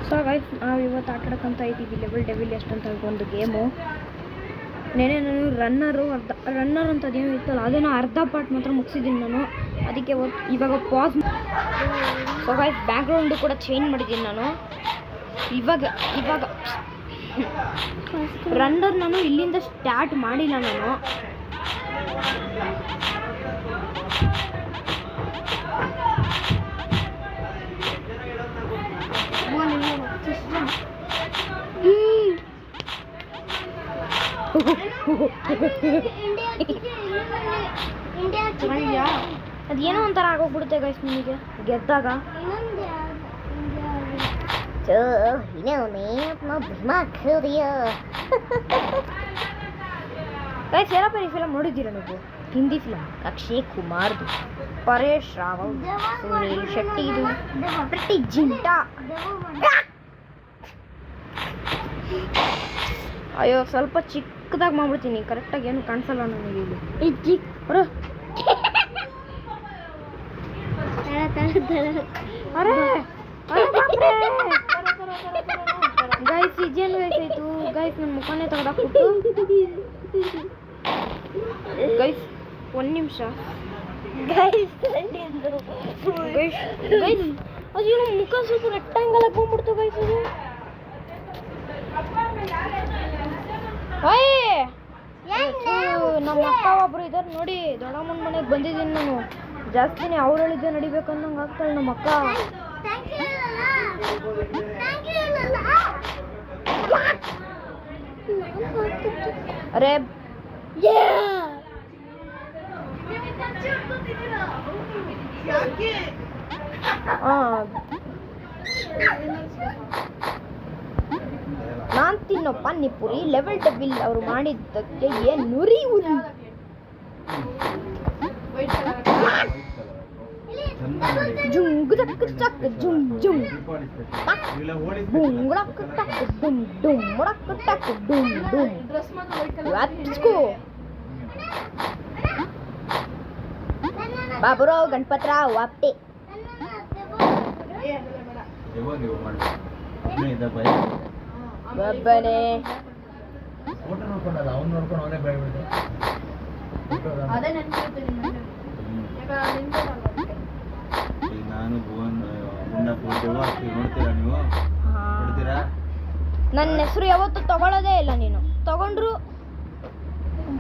So guys ನಾವು ಇವತ್ತು ಆಟಾಡಕ್ಕಂತ ಇದ್ದೀವಿ ಲೆವೆಲ್ ಡೆವಿಲ್ ಎಷ್ಟು ಅಂತ ಒಂದು ಗೇಮು. ನೆನೆ ನಾನು ರನ್ನರ್ ಅಂತ ಅದೇನು ಇತ್ತಲ್ಲ ಅದನ್ನು ಅರ್ಧ ಪಾರ್ಟ್ ಮಾತ್ರ ಮುಗಿಸಿದ್ದೀನಿ ನಾನು. ಅದಕ್ಕೆ ಇವಾಗ ಪಾಸ್. ಸೊ ಗೈಸ್ ಬ್ಯಾಕ್ಗ್ರೌಂಡು ಕೂಡ ಚೇಂಜ್ ಮಾಡಿದ್ದೀನಿ ನಾನು. ಇವಾಗ ರನ್ನರ್ ನಾನು ಇಲ್ಲಿಂದ ಸ್ಟಾರ್ಟ್ ಮಾಡಿಲ್ಲ ನಾನು. ಅದೇನೋ ಒಂಥರ ಆಗೋಗ್ಬಿಡುತ್ತೆ ಗೈಸ್ ನಿಮಗೆ ಗೆದ್ದಾಗ. ಗೈಸ್ ಹೇರಪ್ಪರಿ ಫಿಲಮ್ ನೋಡಿದ್ದೀರಾ ನೀವು? ಹಿಂದಿ ಫಿಲಮ್ ಅಕ್ಷಯ್ ಕುಮಾರ್ದು, ಪರೇಶ್ ರಾವಲ್, ಸುನೀಲ್ ಶೆಟ್ಟಿದು, ಪ್ರತಿ ಜಿಂಟಾ. ಅಯ್ಯೋ ಸ್ವಲ್ಪ ಚಿಕ್ಕದಾಗಿ ಮಾಡ್ಬಿಡ್ತೀನಿ, ಕರೆಕ್ಟಾಗಿ ಏನು ಕಾಣಿಸಲ್ಲ ನನಗೆ ಇಲ್ಲಿ. ಗೈಸ್ ಇದೇನು ಗೈಸಾಯ್ತು ಗೈಸ್, ನನ್ನ ಮುಖನೇ ತೆಗೆದಾಕ್ಬಿಟ್ಟು. ಗೈಸ್ ಒಂದು ನಿಮಿಷ ಗೈಸ್ ಅದೇನು ಮುಖ ಸ್ವಲ್ಪ ರೆಕ್ಟಾಂಗಲ್ ಆಗಿ ಬಂದ್ಬಿಡ್ತು ಗೈಸ್. ಅದು ನಮ್ಮ ಅಕ್ಕ ಒಬ್ರು ಇದಾರೆ ನೋಡಿ, ದೊಡ್ಡಮ್ಮನ ಮನೆಗೆ ಬಂದಿದ್ದೀನಿ ನಾನು. ಜಾಸ್ತಿನೇ ಅವ್ರು ಹೇಳಿದ್ದೆ ನಡಿಬೇಕಂದಂಗೆ ಆಗ್ತಾಳೆ ನಮ್ಮ ಅಕ್ಕ. ಅರೆ ನಾನ್ ತಿನ್ನೋ ಪಾನಿಪುರಿ ಲೆವೆಲ್ ಡೆವಿಲ್ ಅವರು ಮಾಡಿದ್ದಕ್ಕೆ ಏನು ನುರಿ ಉರಿ. ಜುಂಗ್ ಟಕ್ ಟಕ್ ಜುಮ್ ಜುಮ್ ಬುಂಗ್ ಟಕ್ ಟಕ್ ಡುಮ್ ಡುಮ್ ಟಕ್ ಟಕ್ ಡುಮ್ ಡುಮ್. ವಾಪ್ಸ್ಕೋ ಬಾಬುರಾವ್ ಗಣಪತರಾವ್ ವಾಪ್ಟೆ. ಬಬ್ಬನೆ ನನ್ನ ಹೆಸರು ಯಾವತ್ತೂ ತಗೊಳ್ಳೋದೇ ಇಲ್ಲ. ನೀನು ತಗೊಂಡ್ರು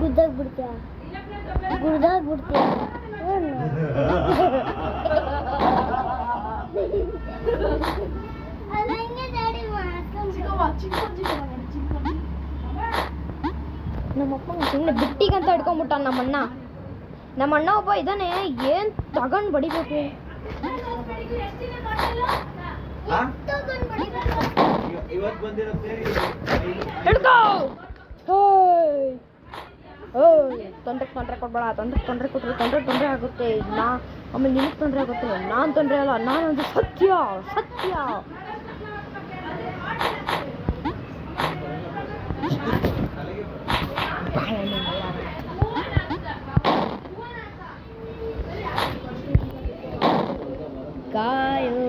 ಗುದ್ದಾಗ್ಬಿಡ್ತೀಯ. ನಮ್ಮಪ್ಪ ಸುಮ್ಮನೆ ಬಿಟ್ಟಿಗಂತ ಹಿಡ್ಕೊಂಡ್ಬಿಟ್ಟ ನಮ್ಮ ಅಣ್ಣ ಒಬ್ಬ ಇದ್ದಾನೆ, ಏನ್ ತಗೊಂಡ್ ಬಡಿಬೇಕು. ತೊಂದರೆ ಕೊಡ್ಬೇಡ, ತೊಂದರೆ ಕೊಟ್ರೆ ತೊಂದರೆ ಆಗುತ್ತೆ. ಆಮೇಲೆ ನಿನಗೆ ತೊಂದರೆ ಆಗುತ್ತೆ. ನಾನು ತೊಂದರೆ ಅಲ್ಲ, ನಾನೊಂದು ಸತ್ಯ. ಕಾಯೋ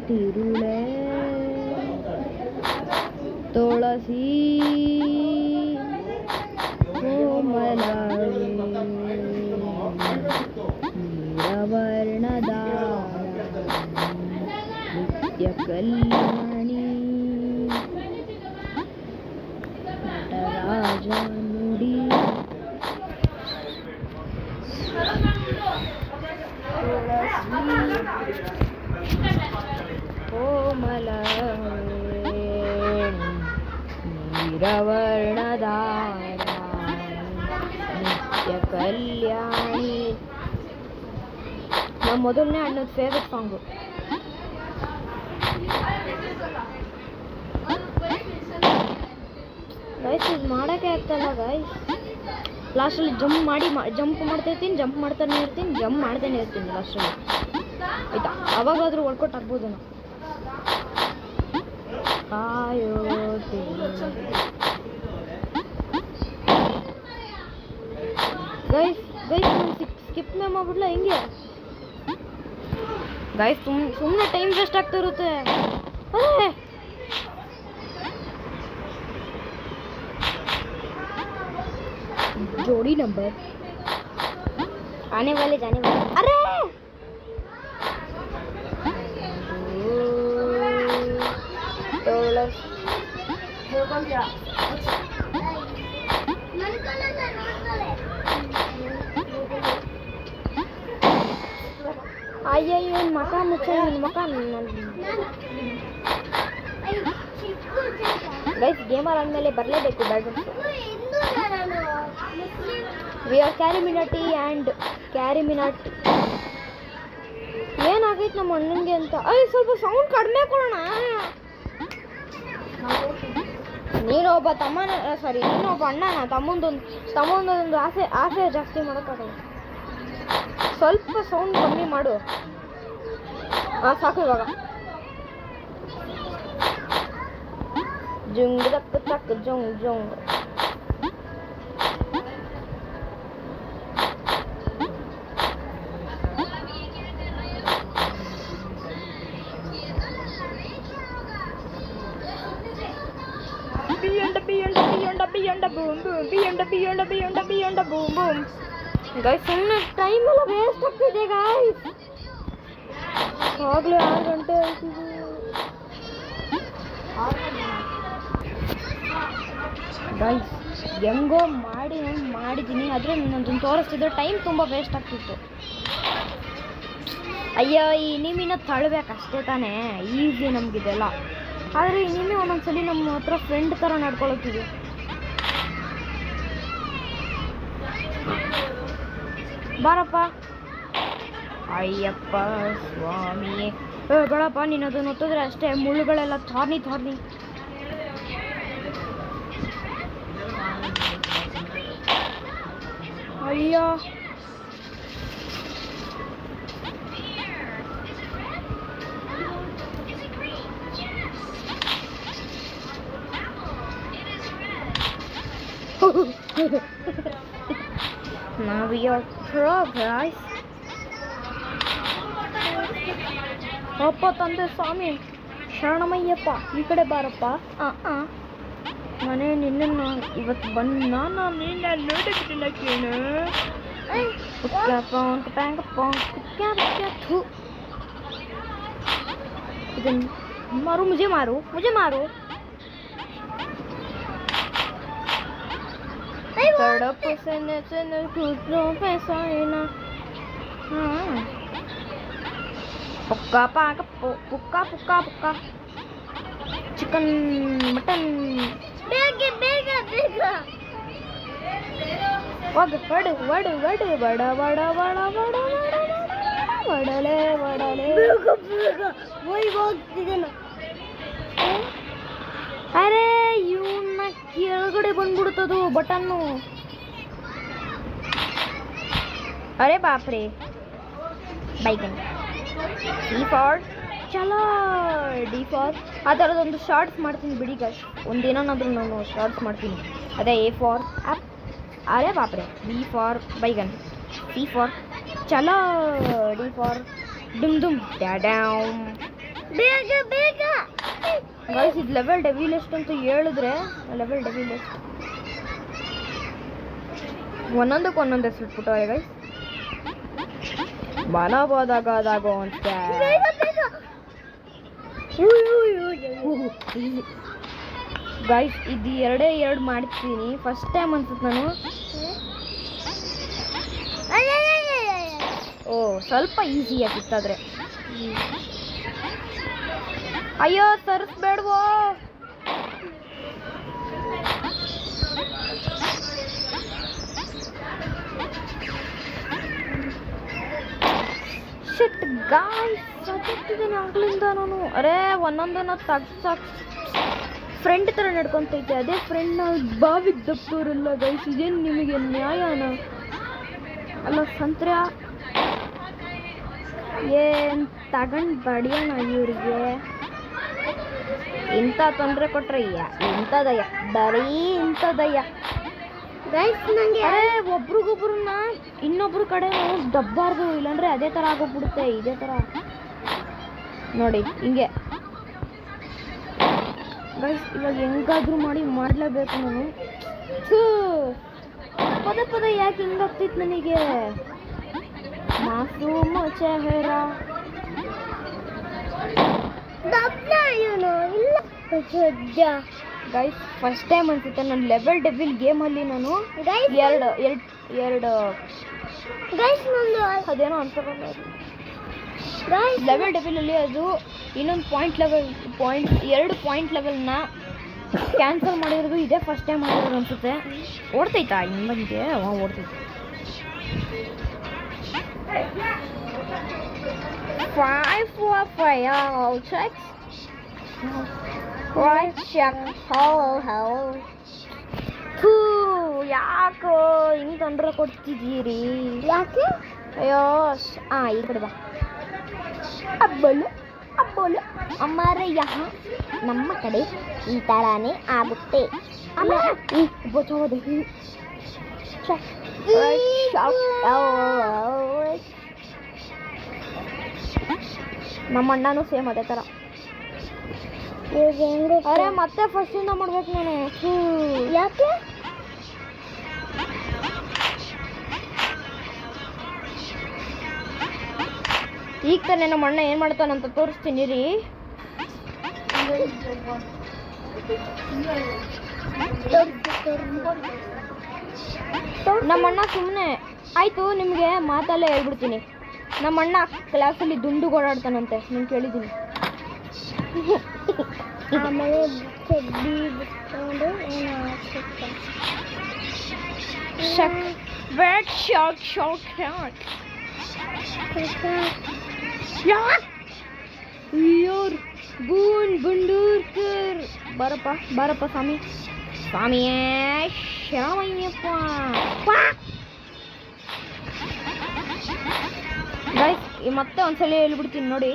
ತಿರುಳೆ ತುಳಸಿ ಕೋಮಲಾಗಿ ನೀರವರ್ಣದ ನಿತ್ಯ ಕಲ್ಯಾಣಿ ನಟರಾಜ ನುಡಿ ಕೋಮಲ ನೀರವರ್ಣದ ನಿತ್ಯ ಕಲ್ಯಾಣಿ. ನಮ್ಮ ಮೊದಲನೇ ಅಣ್ಣದ ಫೇವ್ರೆಟ್ ಸಾಂಗು. ಗೈಸ್ ಇದು ಮಾಡೋಕ್ಕೆ ಆಗ್ತಲ್ಲ ಗೈಸ್. ಲಾಸ್ಟಲ್ಲಿ ಜಂಪ್ ಮಾಡ್ತಾಯಿರ್ತೀನಿ, ಜಂಪ್ ಮಾಡ್ತಾನೆ ಇರ್ತೀನಿ ಲಾಸ್ಟಲ್ಲಿ. ಆಯ್ತಾ, ಅವಾಗಾದರೂ ವರ್ಕೌಟ್ ಆಗ್ಬೋದು. ಗೈಸ್ ಸ್ಕಿಪ್ ಮಾಡ್ಬಿಡ್ಲ ಹಿಂಗೆ ಗೈಸ್. ಸುಮ್ಮನೆ ಟೈಮ್ ವೇಸ್ಟ್ ಆಗ್ತಾ ಇರುತ್ತೆ. जोड़ी नंबर आने वाले जाने वाले। अरे ಅಯ್ಯಯ್ಯೋ ಮಕ ಮುಚ್ಚ ಮಕ ಗೈಸ್ ಗೇಮರ್ ಆದಮೇಲೆ ಬರಲೇಬೇಕು badminton. We are CarryMinati and CarryMinati. ಏನಾಗೈತೆ ನಮ್ಮ ಅಣ್ಣನಿಗೆ ಅಂತ. ಸ್ವಲ್ಪ ಸೌಂಡ್ ಕಡಿಮೆ ಕೊಡೋಣ. ನೀನೊಬ್ಬ ತಮ್ಮನ ಸಾರಿ ನೀನೊಬ್ಬ ಅಣ್ಣನ ತಮ್ಮಂದೊಂದು ಆಸೆ ಜಾಸ್ತಿ ಮಾಡೋಕ್ಕಾಗಲ್ಲ. ಸ್ವಲ್ಪ ಸೌಂಡ್ ಕಮ್ಮಿ ಮಾಡು. ಸಾಕು ಇವಾಗ. ಜುಂಗ್ ದಕ್ಕ ಚಕ್ ಜುಂಗ್ ಜುಂಗ್. ಗೈಸ್ ಸುಮ್ಮನೆ ಟೈಮ್ ಎಲ್ಲ ವೇಸ್ಟ್ ಆಗ್ತಿದೆ ಗೈಸ್. ಆಗಲೇ 6 ಗಂಟೆ ಆಯ್ತಿದೆ. ಗೈಸ್ ಹೆಂಗೋ ಮಾಡಿದ್ದೀನಿ, ಆದರೆ ನನ್ನದೊಂದು ತೋರಿಸ್ತಿದ್ರೆ ಟೈಮ್ ತುಂಬ ವೇಸ್ಟ್ ಆಗ್ತಿತ್ತು. ಅಯ್ಯೋ ಈ ನಿಮಿನ ತಳ್ಬೇಕಷ್ಟೇ ತಾನೇ, ಈಸಿ ನಮಗಿದೆಲ್ಲ. ಆದರೆ ಈ ನಿಮಿ ಒಂದೊಂದ್ಸಲಿ ನಮ್ಮ ಹತ್ರ ಫ್ರೆಂಡ್ ಥರ ನಡ್ಕೊಳತ್ತಿದೆ. ಬಾರಪ್ಪ. ಅಯ್ಯಪ್ಪ ಸ್ವಾಮಿ. ಬೇಡಪ್ಪ, ನೀನು ಅದನ್ನು ಒತ್ತಿದ್ರೆ ಅಷ್ಟೇ ಮುಳ್ಳುಗಳೆಲ್ಲ ಥಾರ್ನಿ. ಅಯ್ಯೋ Now we are pro guys. ಅಪ್ಪ ತಂದೆ ಸ್ವಾಮಿ ಶರಣಮಯ್ಯಪ್ಪ, ಈ ಕಡೆ ಬಾರಪ್ಪ. ಮನೆ ನಿನ್ನನ್ನು ಇವತ್ತು ಬಂದು ನಾನು ನಿನ್ನ ನೋಡಿದ್ದಿಲ್ಲ ಕೇಳು. ಇದನ್ನು ಮಾರು, ಮುಜೆ ಮಾರು. तड़प से नचन घुटनों पे सोना. पुक्का पाक पुक्का चिकन मटन वड बड़ा वडले वही ಹೋಗ್ತಿದೆ. ಅರೆ ಇವನ್ನ ಕೆಳಗಡೆ ಬಂದ್ಬಿಡ್ತದು ಬಟನ್ನು. ಅರೆ ಬಾಪ್ರೆ ಬೈಕನ್. ಡಿ ಫಾರ್ ಚಲೋ. ಡಿ ಫಾರ್ ಆ ಥರದೊಂದು ಶಾರ್ಟ್ಸ್ ಮಾಡ್ತೀನಿ ಬಿಡಿ ಗೈಸ್. ಒಂದೇನಾದ್ರೂ ನಾನು ಶಾರ್ಟ್ಸ್ ಮಾಡ್ತೀನಿ. ಅದೇ ಎ ಫಾರ್ ಆ್ಯಪ್. ಅರೆ ಬಾಪ್ರೆ. ಬಿ ಫಾರ್ ಬೈಗನ್. ಸಿ ಫಾರ್ ಚಲೋ. ಡಿ ಫಾರ್ ಡುಮ್ ಡ್ಯಾಡಾಮ್. ಬೇಗ ಗೈಸ್ ಇದು ಲೆವೆಲ್ ಡೆವಿಲ್ ಎಷ್ಟು ಅಂತ ಹೇಳಿದ್ರೆ ಲೆವೆಲ್ ಡೆವಿಲ್ ಎಷ್ಟು ಒಂದೊಂದಕ್ಕೆ ಹೆಸರಿಟ್ಬಿಟ್ಟವ್ರೆ ಗೈಸ್. ಬಲಬೋದಾಗೋ ಅಂತ ಗೈಸ್ ಇದು ಎರಡು ಮಾಡ್ತೀನಿ. ಫಸ್ಟ್ ಟೈಮ್ ಅನ್ಸುತ್ತೆ ನಾನು. ಓ ಸ್ವಲ್ಪ ಈಸಿ ಆಗಿತ್ತಾದ್ರೆ. ಅಯ್ಯೋ ತರಿಸ್ಬೇಡ್ವೋ. ಶಿಟ್ ಗಾಯ್ಸ್ ಸತ್ತಿದ್ದೀನಿ ಆಗ್ಲಿಂದ ನಾನು. ಅರೆ ಒಂದೊಂದನ್ನ ತಗ್ಸಾಕ್ ಫ್ರೆಂಡ್ ಥರ ನಡ್ಕೊಂತೈತೆ. ಅದೇ ಫ್ರೆಂಡ್ನ ಬಾವಿಗೆ ದಪ್ಪೋರಲ್ಲ ಗೈಸ್. ಇದೇನು ನಿಮಗೆ ನ್ಯಾಯನ ಅಲ್ಲ ಸಂತ್ರ್ಯ? ಏನು ತಗೊಂಡು ಬಡಿಯೋಣ ಇವ್ರಿಗೆ. ಇಂಥ ತೊಂದರೆ ಕೊಟ್ರೆ ಇಂಥದಯ್ಯ, ಬರೀ ಇಂಥದಯ್ಯ ಗೈಸ್. ನನಗೆ ಅರೆ ಒಬ್ರಿಗೊಬ್ರನ್ನ ಇನ್ನೊಬ್ರ ಕಡೆ ನಾವು ದಬ್ಬಾರ್ದು, ಇಲ್ಲಾಂದ್ರೆ ಅದೇ ಥರ ಆಗೋಗ್ಬಿಡುತ್ತೆ. ಇದೇ ಥರ ನೋಡಿ ಹಿಂಗೆ ಗೈಸ್. ಇವಾಗ ಹೆಂಗಾದ್ರೂ ಮಾಡಲೇಬೇಕು ನಾನು. ಪದೇ ಪದೇ ಯಾಕೆ ಹಿಂಗಾಗ್ತಿತ್ತು ನನಗೆ? ಮಾಸೂಮ ಚೆಹರ ಗೈಸ್, ಫಸ್ಟ್ ಟೈಮ್ ಅನ್ಸುತ್ತೆ ನಾನು ಲೆವೆಲ್ ಡೆವಿಲ್ ಗೇಮಲ್ಲಿ ನಾನು ಎರಡು ಅದೇನೋ ಅನ್ಸೋಲ್ಲ. ಲೆವೆಲ್ ಡೆವಿಲಲ್ಲಿ ಅದು ಇನ್ನೊಂದು ಎರಡು ಪಾಯಿಂಟ್ ಲೆವೆಲ್ನ ಕ್ಯಾನ್ಸಲ್ ಮಾಡಿರೋದು ಇದೇ ಫಸ್ಟ್ ಟೈಮ್ ಮಾಡಿರೋದು ಅನ್ಸುತ್ತೆ. ಓಡ್ತೈತಾ ಹಿಂಗೆ? ಓಡ್ತೈತೆ. 5 4 5 checks. Right check. ಯಾಕೋ ಹಿಂಗೆ ತೊಂದರೆ ಕೊಡ್ತಿದ್ದೀರಿ? ಯಾಕೆ? ಅಯ್ಯೋ ಈ ಕಡೆ ಬಾ. ಅಬ್ಬಲು ಅಮ್ಮಾರೆ ನಮ್ಮ ಕಡೆ ಈ ಥರಾನೇ ಆಗುತ್ತೆ. ನಮ್ಮ ಅಣ್ಣನೂ ಸೇಮ್ ಅದೇ ಥರ. ಅರೆ ಮತ್ತೆ ಫಸ್ಟಿಂದ ಮಾಡ್ಬೇಕು ನಾನು. ಯಾಕೆ? ಈಗ ತಾನೇ ನಮ್ಮ ಅಣ್ಣ ಏನು ಮಾಡ್ತಾನಂತ ತೋರಿಸ್ತೀನಿ ರೀ. ನಮ್ಮ ಅಣ್ಣ ಸುಮ್ಮನೆ ಆಯಿತು, ನಿಮಗೆ ಮಾತಲ್ಲೇ ಹೇಳ್ಬಿಡ್ತೀನಿ. ನಮ್ಮ ಅಣ್ಣ ಕ್ಲಾಸಲ್ಲಿ ದುಂಡು ಓಡಾಡ್ತಾನಂತೆ, ನಾನು ಕೇಳಿದ್ದೀನಿ. ಆಮೇಲೆ ಚಡ್ಡಿ ಬಿಟ್ಕೊಂಡು ಗುಂಡೂರ್ಕರ್ ಬಾರಪ್ಪ ಸ್ವಾಮಿಯೇ ಶರಮಯ್ಯಪ್ಪ. ಗೈಸ್, ಮತ್ತೆ ಒಂದ್ಸಲ ಹೇಳ್ಬಿಡ್ತೀನಿ ನೋಡಿ.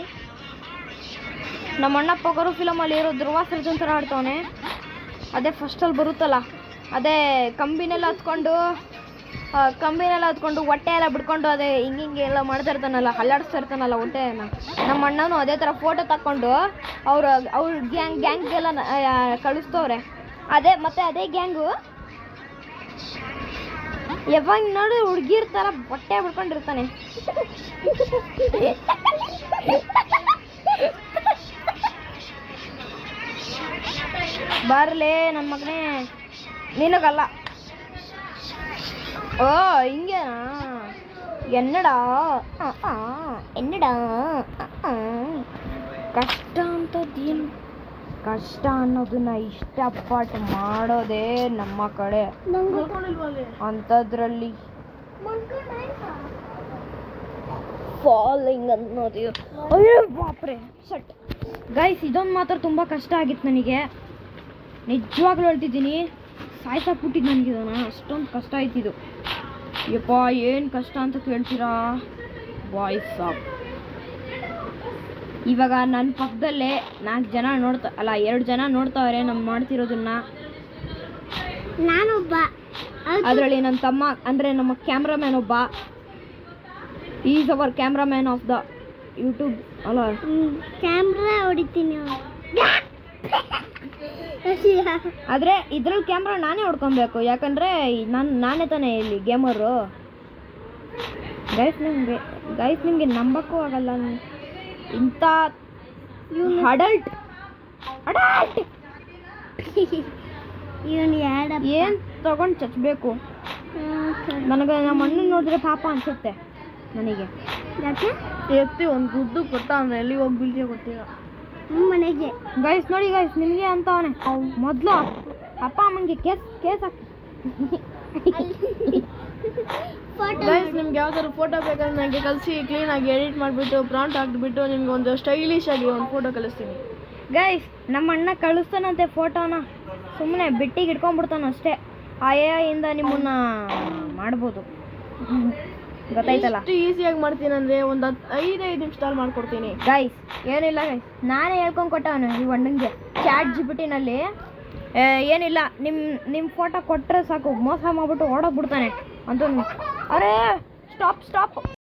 ನಮ್ಮ ಅಣ್ಣ ಪೊಗರು ಫಿಲಮಲ್ಲಿ ಇರೋ ಧ್ರುವ ಸರ್ಜನ್ ಥರ ಆಡ್ತವನೆ. ಅದೇ ಫಸ್ಟಲ್ಲಿ ಬರುತ್ತಲ್ಲ, ಅದೇ ಕಂಬಿನೆಲ್ಲ ಹತ್ಕೊಂಡು ಹೊಟ್ಟೆ ಎಲ್ಲ ಬಿಡ್ಕೊಂಡು ಅದೇ ಹಿಂಗೆ ಎಲ್ಲ ಮಾಡ್ತಾ ಇರ್ತಾನಲ್ಲ, ಅಲ್ಲಾಡಿಸ್ತಾ ಇರ್ತಾನಲ್ಲ ಹೊಟ್ಟೆನ. ನಮ್ಮ ಅಣ್ಣನೂ ಅದೇ ಥರ ಫೋಟೋ ತಕ್ಕೊಂಡು ಅವ್ರ ಗ್ಯಾಂಗ್ಗೆಲ್ಲ ಕಳಿಸ್ತವ್ರೆ. ಅದೇ ಗ್ಯಾಂಗು ಯಾವಾಗ ನೋಡಿ ಹುಡುಗಿರ್ ಥರ ಹೊಟ್ಟೆ ಬಿಡ್ಕೊಂಡಿರ್ತಾನೆ. ಬರ್ಲೇ ನನ್ನ ಮಗನೇ, ನಿನಗಲ್ಲ. ಓ ಹಿಂಗೇನಾ? ಎನ್ನಡ ಕಷ್ಟ ಅನ್ನೋದನ್ನ ಇಷ್ಟಪಟ್ಟು ಮಾಡೋದೇ ನಮ್ಮ ಕಡೆ. ಅಂಥದ್ರಲ್ಲಿ ಫಾಲಿಂಗ್ ಅನ್ನೋದು, ಅಯ್ಯೋ ಬಾಪ್ರೆ ಸಟ್. ಗೈಸ್, ಇದೊಂದು ಮಾತ್ರ ತುಂಬ ಕಷ್ಟ ಆಗಿತ್ತು ನನಗೆ, ನಿಜವಾಗ್ಲೂ ಹೇಳ್ತಿದ್ದೀನಿ. ಸಾಯ್ಸಾಕ್ಬಿಟ್ಟಿದ್ದು ನನಗಿದನ, ಅಷ್ಟೊಂದು ಕಷ್ಟ ಆಯ್ತಿದ್ದು. ಯಪ್ಪ ಏನು ಕಷ್ಟ ಅಂತ ಕೇಳ್ತೀರಾ ಬಾಯ್ಸ್? ಇವಾಗ ನನ್ನ ಪಕ್ಕದಲ್ಲೇ 2 ಜನ ನೋಡ್ತಾವ್ರೆ ನಮ್ಮ ಮಾಡ್ತಿರೋದನ್ನ. ನಾನೊಬ್ಬ, ಅದರಲ್ಲಿ ನನ್ನ ತಮ್ಮ ಅಂದರೆ ನಮ್ಮ ಕ್ಯಾಮ್ರಾಮ್ಯಾನ್ ಒಬ್ಬ. Is our cameraman of the YouTube. ಅಲ್ಲ, ಕ್ಯಾಮ್ರಾ ಹೊಡಿತೀನಿ. ಆದರೆ ಇದ್ರಲ್ಲಿ ಕ್ಯಾಮ್ರಾ ನಾನೇ ಹೊಡ್ಕೊಬೇಕು, ಯಾಕಂದರೆ ನಾನೇ ತಾನೇ ಇಲ್ಲಿ ಗೇಮರು. ಗೈಸ್ ನಿಮಗೆ ನಂಬಕ್ಕೂ ಆಗಲ್ಲ, ಇಂಥ ಅಡಲ್ಟ್ ಏನು ತಗೊಂಡು ಚಚ್ಚಬೇಕು. ನನಗೆ ನಮ್ಮ ಅಣ್ಣನ ನೋಡಿದ್ರೆ ಪಾಪ ಅನಿಸುತ್ತೆ ನನಗೆ. ಯಾಕೆ ಎತ್ತಿ ಒಂದು ಗುದ್ದು ಕೊಟ್ಟ ಅಂದರೆ ಎಲ್ಲಿ ಹೋಗಿ ಬೀಳ್ತೀಯ ಗೊತ್ತಿಲ್ಲ ಮನೆಗೆ. ಗೈಸ್ ನೋಡಿ ಗೈಸ್, ನಿಮಗೆ ಅಂತವನೇ ಮೊದಲು ಅಪ್ಪ ಅಮ್ಮನಿಗೆ ಕೇಸ್ ಹಾಕಿ. ಗೈಸ್, ನಿಮ್ಗೆ ಯಾವ್ದಾದ್ರು ಫೋಟೋ ಬೇಕಾದ್ರೆ ನನಗೆ ಕಳಿಸಿ, ಕ್ಲೀನಾಗಿ ಎಡಿಟ್ ಮಾಡಿಬಿಟ್ಟು ಪ್ರಾಂಪ್ಟ್ ಹಾಕಿಬಿಟ್ಟು ನಿಮ್ಗೆ ಒಂದು ಸ್ಟೈಲಿಶ್ ಆಗಿ ಒಂದು ಫೋಟೋ ಕಳಿಸ್ತೀನಿ. ಗೈಸ್, ನಮ್ಮ ಅಣ್ಣ ಕಳಿಸ್ತಾನಂತೆ ಫೋಟೋನ, ಸುಮ್ಮನೆ ಬಿಟ್ಟಿಗೆ ಇಟ್ಕೊಂಡ್ಬಿಡ್ತಾನ ಅಷ್ಟೇ. ಇಂದ ನಿಮ್ಮನ್ನ ಮಾಡ್ಬೋದು, ಗೊತ್ತಾಯ್ತಲ್ಲ. ಎಷ್ಟು ಈಸಿಯಾಗಿ ಮಾಡ್ತೀನಿ ಅಂದರೆ ಒಂದು 5 ನಿಮಿಷದಲ್ಲಿ ಮಾಡ್ಕೊಡ್ತೀನಿ. ಗೈಸ್ ಏನಿಲ್ಲ ಗೈಸ್, ನಾನೇ ಹೇಳ್ಕೊಂಡು ಕೊಟ್ಟವನು ಈ ಅಣ್ಣಂಗೆ ChatGPT-ನಲ್ಲಿ. ಏನಿಲ್ಲ, ನಿಮ್ಮ ಫೋಟೋ ಕೊಟ್ಟರೆ ಸಾಕು, ಮೋಸ ಮಾಡಿಬಿಟ್ಟು ಓಡೋಗ್ಬಿಡ್ತಾನೆ ಅಂತ. ಅರೇ ಸ್ಟಾಪ್